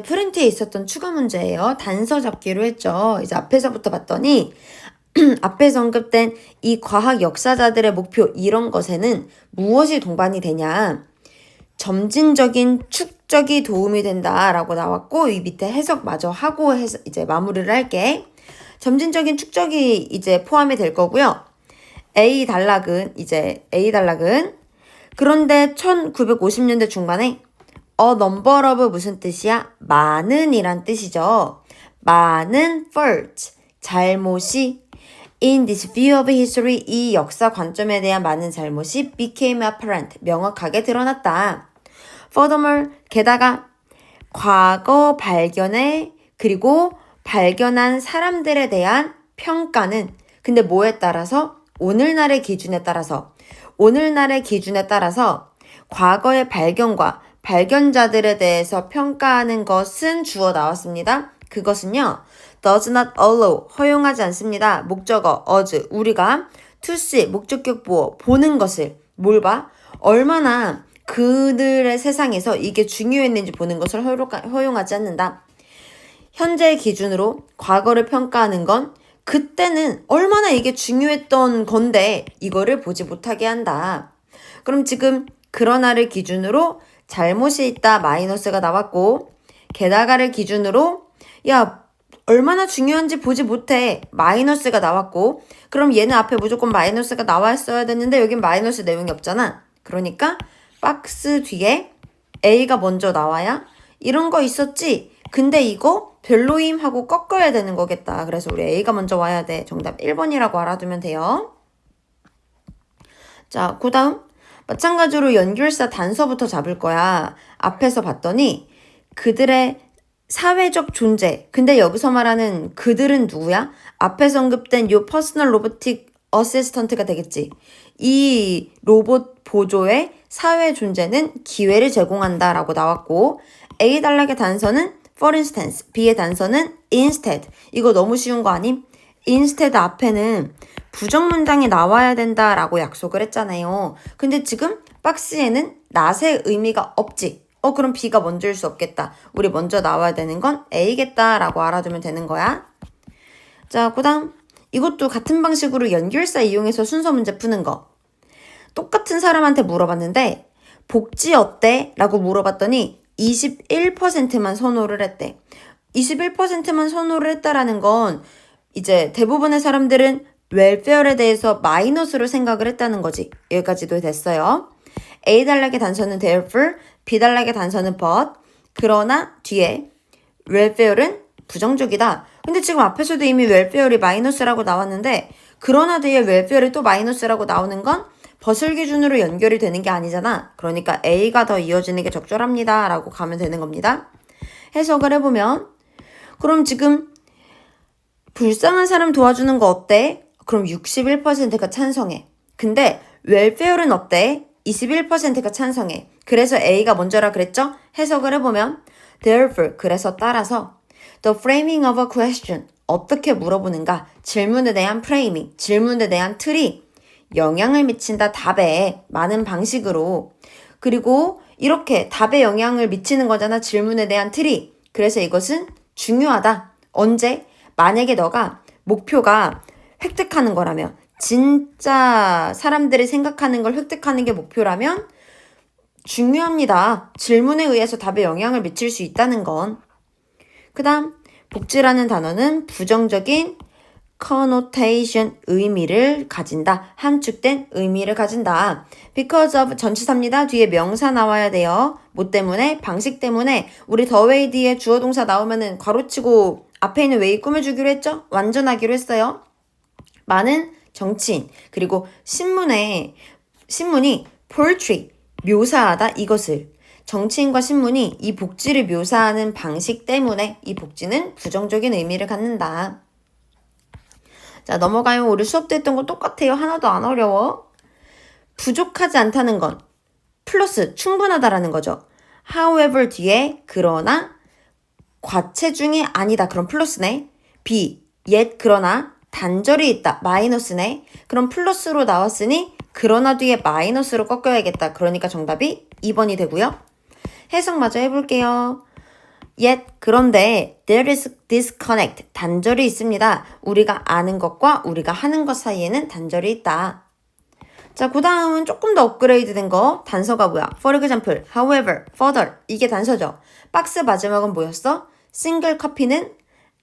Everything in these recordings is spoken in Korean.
프린트에 있었던 추가 문제예요. 단서 잡기로 했죠. 이제 앞에서부터 봤더니 앞에서 언급된 이 과학 역사자들의 목표 이런 것에는 무엇이 동반이 되냐? 점진적인 축적이 도움이 된다라고 나왔고 이 밑에 해석 마저 하고 해서 이제 마무리를 할게. 점진적인 축적이 이제 포함이 될 거고요. A 단락은 그런데 1950년대 중반에 a number of 무슨 뜻이야? 많은 이란 뜻이죠. 많은 faults, 잘못이 in this view of history, 이 역사 관점에 대한 많은 잘못이 became apparent, 명확하게 드러났다. Furthermore, 게다가 과거 발견에 그리고 발견한 사람들에 대한 평가는 근데 뭐에 따라서? 오늘날의 기준에 따라서 과거의 발견과 발견자들에 대해서 평가하는 것은 주어 나왔습니다. 그것은요. does not allow, 허용하지 않습니다. 목적어, us, 우리가 to see, 목적격 보어, 보는 것을 뭘 봐? 얼마나 그들의 세상에서 이게 중요했는지 보는 것을 허용하지 않는다. 현재 기준으로 과거를 평가하는 건 그때는 얼마나 이게 중요했던 건데 이거를 보지 못하게 한다. 그럼 지금 그러나를 기준으로 잘못이 있다 마이너스가 나왔고 게다가를 기준으로 야 얼마나 중요한지 보지 못해 마이너스가 나왔고 그럼 얘는 앞에 무조건 마이너스가 나왔어야 됐는데 여긴 마이너스 내용이 없잖아. 그러니까 박스 뒤에 A가 먼저 나와야 이런 거 있었지. 근데 이거 별로임 하고 꺾어야 되는 거겠다. 그래서 우리 A가 먼저 와야 돼. 정답 1번이라고 알아두면 돼요. 자, 그 다음 마찬가지로 연결사 단서부터 잡을 거야. 앞에서 봤더니 그들의 사회적 존재. 근데 여기서 말하는 그들은 누구야? 앞에서 언급된 요 퍼스널 로보틱 어시스턴트가 되겠지. 이 로봇 보조의 사회 존재는 기회를 제공한다라고 나왔고 A 단락의 단서는 for instance, B의 단서는 instead. 이거 너무 쉬운 거 아님? instead 앞에는 부정 문장이 나와야 된다라고 약속을 했잖아요. 근데 지금 박스에는 not의 의미가 없지. 그럼 B가 먼저일 수 없겠다. 우리 먼저 나와야 되는 건 A겠다라고 알아두면 되는 거야. 자, 그 다음 이것도 같은 방식으로 연결사 이용해서 순서 문제 푸는 거. 똑같은 사람한테 물어봤는데 복지 어때? 라고 물어봤더니 21%만 선호를 했대. 21%만 선호를 했다라는 건 이제 대부분의 사람들은 웰페어에 대해서 마이너스로 생각을 했다는 거지. 여기까지도 됐어요. A 단락의 단서는 therefore, B 단락의 단서는 but. 그러나 뒤에 웰페어는 부정적이다. 근데 지금 앞에서도 이미 웰페어이 마이너스라고 나왔는데 그러나 뒤에 웰페어이 또 마이너스라고 나오는 건 벗을 기준으로 연결이 되는 게 아니잖아. 그러니까 A가 더 이어지는 게 적절합니다. 라고 가면 되는 겁니다. 해석을 해보면 그럼 지금 불쌍한 사람 도와주는 거 어때? 그럼 61%가 찬성해. 근데 웰페어는 어때? 21%가 찬성해. 그래서 A가 먼저라 그랬죠? 해석을 해보면 therefore, 그래서 따라서 the framing of a question, 어떻게 물어보는가? 질문에 대한 프레이밍, 질문에 대한 틀이 영향을 미친다 답에 많은 방식으로 그리고 이렇게 답에 영향을 미치는 거잖아 질문에 대한 틀이. 그래서 이것은 중요하다. 언제? 만약에 너가 목표가 획득하는 거라면 진짜 사람들이 생각하는 걸 획득하는 게 목표라면 중요합니다. 질문에 의해서 답에 영향을 미칠 수 있다는 건. 그 다음 복지라는 단어는 부정적인 connotation, 의미를 가진다. 함축된 의미를 가진다. because of 전치사입니다. 뒤에 명사 나와야 돼요. 뭐 때문에? 방식 때문에. 우리 the way 뒤에 주어 동사 나오면은 괄호치고 앞에 있는 way 꾸며주기로 했죠? 완전하기로 했어요. 많은 정치인 그리고 신문이 portray, 묘사하다 이것을. 정치인과 신문이 이 복지를 묘사하는 방식 때문에 이 복지는 부정적인 의미를 갖는다. 자, 넘어가면 우리 수업 때 했던 거 똑같아요. 하나도 안 어려워. 부족하지 않다는 건 플러스 충분하다라는 거죠. however 뒤에 그러나 과체중이 아니다. 그럼 플러스네. B, yet 그러나 단절이 있다. 마이너스네. 그럼 플러스로 나왔으니 그러나 뒤에 마이너스로 꺾여야겠다. 그러니까 정답이 2번이 되고요. 해석 마저 해볼게요. Yet 그런데 there is disconnect 단절이 있습니다. 우리가 아는 것과 우리가 하는 것 사이에는 단절이 있다. 자, 그 다음은 조금 더 업그레이드 된 거. 단서가 뭐야? For example, however, further. 이게 단서죠. 박스 마지막은 뭐였어? 싱글 커피는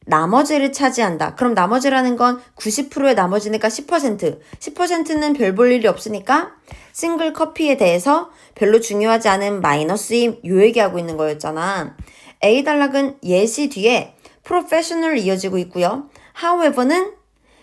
나머지를 차지한다. 그럼 나머지라는 건 90%의 나머지니까 10%. 10%는 별 볼 일이 없으니까 싱글 커피에 대해서 별로 중요하지 않은 마이너스임 요 얘기하고 있는 거였잖아. A 단락은 예시 뒤에 professional 이어지고 있고요. however는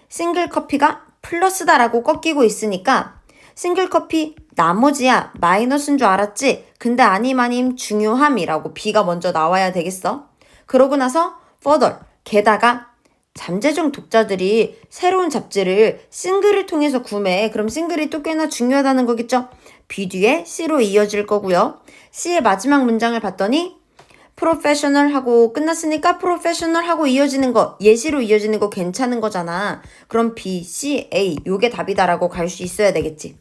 싱글 커피가 플러스다라고 꺾이고 있으니까 싱글 커피 나머지야 마이너스인 줄 알았지? 근데 아님 중요함이라고 B가 먼저 나와야 되겠어. 그러고 나서 further 게다가 잠재적 독자들이 새로운 잡지를 싱글을 통해서 구매해. 그럼 싱글이 또 꽤나 중요하다는 거겠죠? B 뒤에 C로 이어질 거고요. C의 마지막 문장을 봤더니 프로페셔널 하고 끝났으니까 프로페셔널 하고 이어지는 거, 예시로 이어지는 거 괜찮은 거잖아. 그럼 B, C, A 요게 답이다라고 갈 수 있어야 되겠지.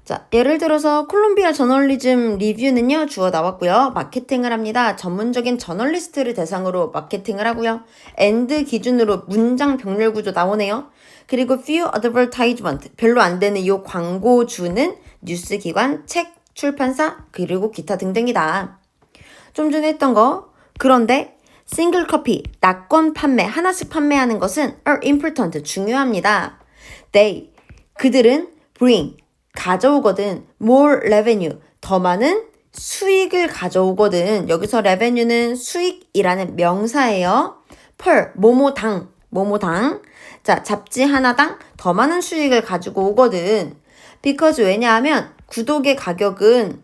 자, 예를 들어서 콜롬비아 저널리즘 리뷰는요, 주어 나왔고요. 마케팅을 합니다. 전문적인 저널리스트를 대상으로 마케팅을 하고요. and 기준으로 문장 병렬 구조 나오네요. 그리고 few advertisement, 별로 안 되는 이 광고주는 뉴스 기관, 책, 출판사, 그리고 기타 등등이다. 좀 전에 했던 거. 그런데 싱글 커피, 낙권 판매, 하나씩 판매하는 것은 are important, 중요합니다. They, 그들은 bring, 가져오거든. more revenue, 더 많은 수익을 가져오거든. 여기서 revenue는 수익이라는 명사예요. per, 뭐뭐당. 자, 잡지 하나당 더 많은 수익을 가지고 오거든. because 왜냐하면 구독의 가격은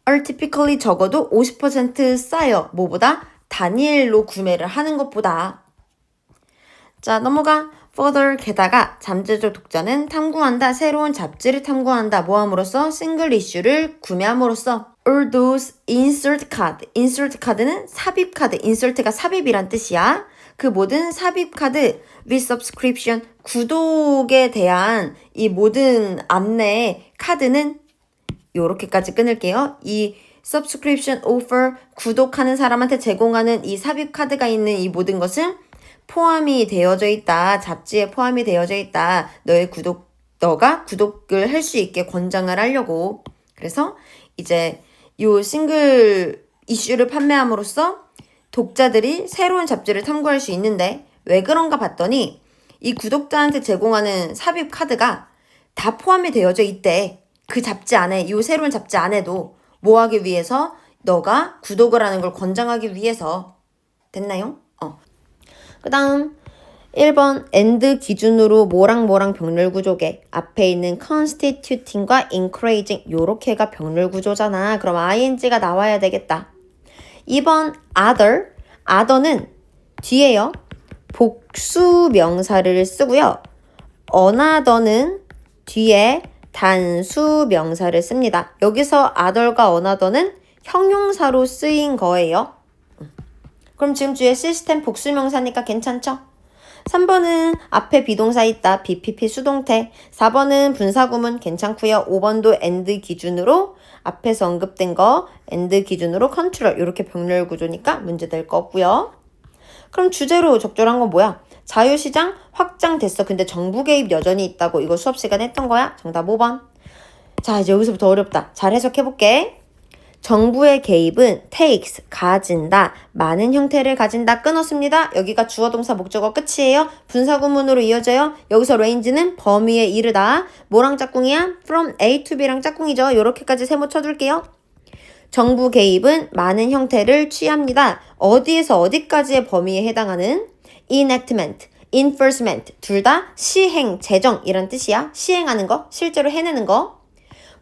are typically 적어도 50% 싸요. 뭐보다? 단일로 구매를 하는 것보다. 자, 넘어가. further 게다가 잠재적 독자는 탐구한다. 새로운 잡지를 탐구한다. 뭐 함으로써? 싱글 이슈를 구매함으로써. all those insert card. insert 카드는 삽입 카드. insert가 삽입이란 뜻이야. 그 모든 삽입 카드 with subscription. 구독에 대한 이 모든 안내 카드는 요렇게까지 끊을게요. 이 subscription offer, 구독하는 사람한테 제공하는 이 삽입 카드가 있는 이 모든 것은 포함이 되어져 있다. 잡지에 포함이 되어져 있다. 너가 구독을 할 수 있게 권장을 하려고. 그래서 이제 요 싱글 이슈를 판매함으로써 독자들이 새로운 잡지를 탐구할 수 있는데 왜 그런가 봤더니 이 구독자한테 제공하는 삽입 카드가 다 포함이 되어져 있대. 그 잡지 안에, 요 새로운 잡지 안에도 뭐 하기 위해서? 너가 구독을 하는 걸 권장하기 위해서. 됐나요? 그 다음 1번 and 기준으로 뭐랑 병렬 구조게. 앞에 있는 constituting과 encouraging 요렇게가 병렬 구조잖아. 그럼 ing가 나와야 되겠다. 2번 other는 뒤에요. 복수 명사를 쓰고요. another는 뒤에 단수 명사를 씁니다. 여기서 other과 another는 형용사로 쓰인 거예요. 그럼 지금 뒤에 시스템 복수 명사니까 괜찮죠? 3번은 앞에 비동사 있다. BPP 수동태. 4번은 분사구문 괜찮고요. 5번도 and 기준으로 앞에서 언급된 거 and 기준으로 컨트롤 이렇게 병렬 구조니까 문제될 거 없고요. 그럼 주제로 적절한 건 뭐야? 자유시장 확장됐어. 근데 정부 개입 여전히 있다고. 이거 수업 시간에 했던 거야. 정답 5번. 자, 이제 여기서부터 어렵다. 잘 해석해볼게. 정부의 개입은 takes, 가진다, 많은 형태를 가진다, 끊었습니다. 여기가 주어 동사 목적어 끝이에요. 분사구문으로 이어져요. 여기서 range는 범위에 이르다. 뭐랑 짝꿍이야? from A to B랑 짝꿍이죠. 요렇게까지 세모 쳐둘게요. 정부 개입은 많은 형태를 취합니다. 어디에서 어디까지의 범위에 해당하는? enactment, enforcement 둘 다 시행, 제정이란 뜻이야. 시행하는 거, 실제로 해내는 거.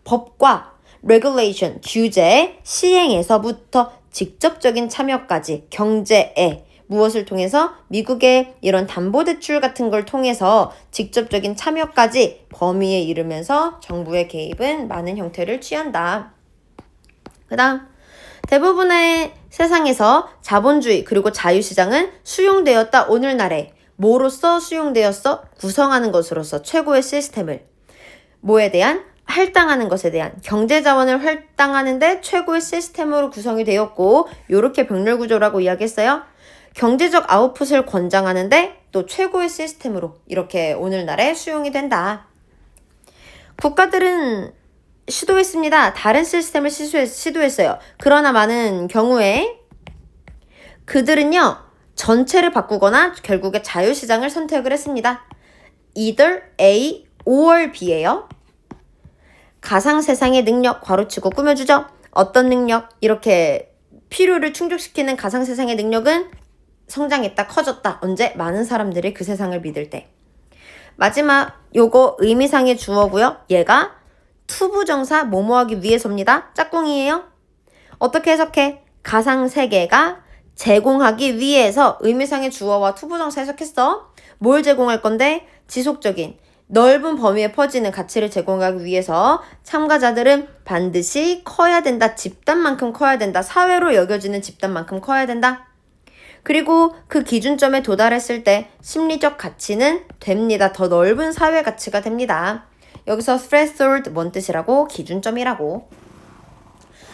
법과 regulation, 규제, 시행에서부터 직접적인 참여까지 경제에 무엇을 통해서 미국의 이런 담보대출 같은 걸 통해서 직접적인 참여까지 범위에 이르면서 정부의 개입은 많은 형태를 취한다. 그 다음 대부분의 세상에서 자본주의 그리고 자유시장은 수용되었다. 오늘날에 뭐로서 수용되었어? 구성하는 것으로서 최고의 시스템을 뭐에 대한? 할당하는 것에 대한 경제자원을 할당하는데 최고의 시스템으로 구성이 되었고 요렇게 병렬 구조라고 이야기했어요. 경제적 아웃풋을 권장하는데 또 최고의 시스템으로 이렇게 오늘날에 수용이 된다. 국가들은 시도했습니다. 다른 시스템을 시도했어요. 그러나 많은 경우에 그들은요 전체를 바꾸거나 결국에 자유시장을 선택을 했습니다. either A or B예요. 가상세상의 능력 괄호치고 꾸며주죠. 어떤 능력? 이렇게 필요를 충족시키는 가상세상의 능력은 성장했다, 커졌다. 언제? 많은 사람들이 그 세상을 믿을 때. 마지막 요거 의미상의 주어고요. 얘가 투부정사 뭐뭐하기 위해서입니다. 짝꿍이에요. 어떻게 해석해? 가상세계가 제공하기 위해서 의미상의 주어와 투부정사 해석했어. 뭘 제공할 건데? 지속적인 넓은 범위에 퍼지는 가치를 제공하기 위해서 참가자들은 반드시 커야 된다. 집단만큼 커야 된다. 사회로 여겨지는 집단만큼 커야 된다. 그리고 그 기준점에 도달했을 때 심리적 가치는 됩니다. 더 넓은 사회 가치가 됩니다. 여기서 threshold 뭔 뜻이라고? 기준점이라고.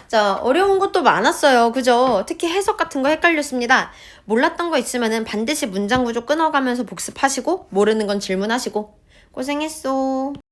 자, 어려운 것도 많았어요. 그죠? 특히 해석 같은 거 헷갈렸습니다. 몰랐던 거 있으면은 반드시 문장 구조 끊어가면서 복습하시고 모르는 건 질문하시고 고생했어.